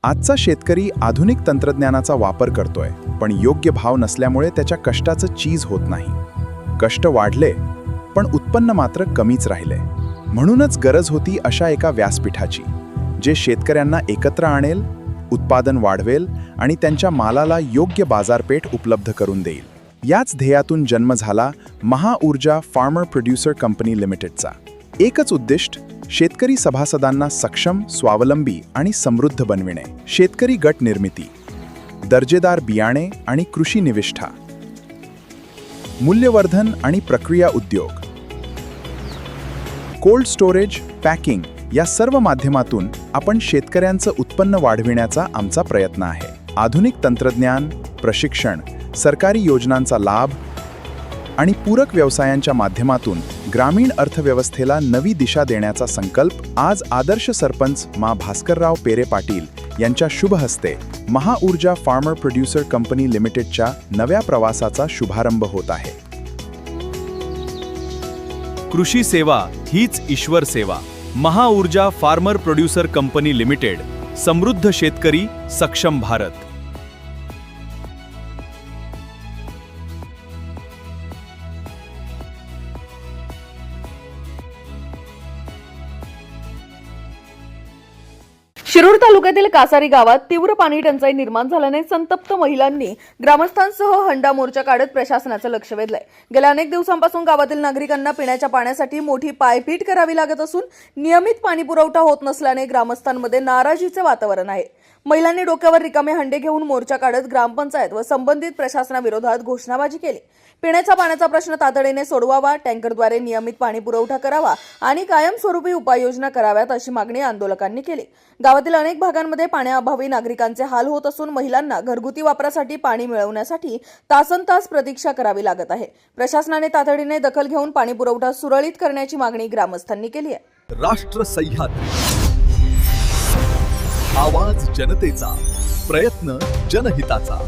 आजचा शेतकरी आधुनिक तंत्रज्ञानाचा वापर करतोय, पण योग्य भाव नसल्यामुळे त्याच्या कष्टाचं चीज होत नाही. कष्ट वाढले, पण उत्पन्न मात्र कमीच राहिले. म्हणूनच गरज होती अशा एका व्यासपीठाची, जे शेतकऱ्यांना एकत्र आणेल, उत्पादन वाढवेल आणि त्यांच्या मालाला योग्य बाजारपेठ उपलब्ध करून देईल. याच ध्येयातून जन्म झाला महाऊर्जा फार्मर प्रोड्युसर कंपनी लिमिटेडचा. एकच उद्दिष्ट, शेतकरी सभासदांना सक्षम, स्वावलंबी आणि समृद्ध बनविणे. शेतकरी गट निर्मिती, दर्जेदार बियाणे आणि कृषी निविष्ठा, मूल्यवर्धन आणि प्रक्रिया उद्योग, कोल्ड स्टोरेज, पॅकिंग या सर्व माध्यमातून आपण शेतकऱ्यांचं उत्पन्न वाढविण्याचा आमचा प्रयत्न आहे. आधुनिक तंत्रज्ञान, प्रशिक्षण, सरकारी योजनांचा लाभ आणि पूरक व्यवसायांच्या माध्यमातून ग्रामीण अर्थव्यवस्थेला नवी दिशा देण्याचा संकल्प आज आदर्श सरपंच मा भास्करराव पेरे पाटील यांच्या शुभ हस्ते महाऊर्जा फार्मर प्रोड्युसर कंपनी लिमिटेडच्या नव्या प्रवासाचा शुभारंभ होत आहे. कृषी सेवा हीच ईश्वर सेवा. Mahaurja farmer producer company limited. समृद्ध शेतकरी, सक्षम भारत. शिरूर तालुक्यातील कासारी गावात तीव्र पाणी टंचाई निर्माण झाल्याने संतप्त महिलांनी ग्रामस्थांसह हंडा मोर्चा काढत प्रशासनाचं लक्ष वेधलंय. गेल्या अनेक दिवसांपासून गावातील नागरिकांना पिण्याच्या पाण्यासाठी मोठी पायपीट करावी लागत असून नियमित पाणी पुरवठा होत नसल्याने ग्रामस्थांमध्ये नाराजीचे वातावरण आहे. महिलांनी डोक्यावर रिकामे हंडे घेऊन मोर्चा काढत ग्रामपंचायत व संबंधित प्रशासनाविरोधात घोषणाबाजी केली. पिण्याच्या पाण्याचा प्रश्न तातडीने सोडवावा, टँकरद्वारे नियमित पाणी पुरवठा करावा आणि कायमस्वरूपी उपाययोजना कराव्यात अशी मागणी आंदोलकांनी केली. गावातील अनेक भागांमध्ये पाण्याअभावी नागरिकांचे हाल होत असून महिलांना घरगुती वापरासाठी पाणी मिळवण्यासाठी तासनतास प्रतीक्षा करावी लागत आहे. प्रशासनाने तातडीने दखल घेऊन पाणी पुरवठा सुरळीत करण्याची मागणी ग्रामस्थांनी केली आहे. राष्ट्र सह्याद्री, आवाज जनतेचा, प्रयत्न जनहिताचा.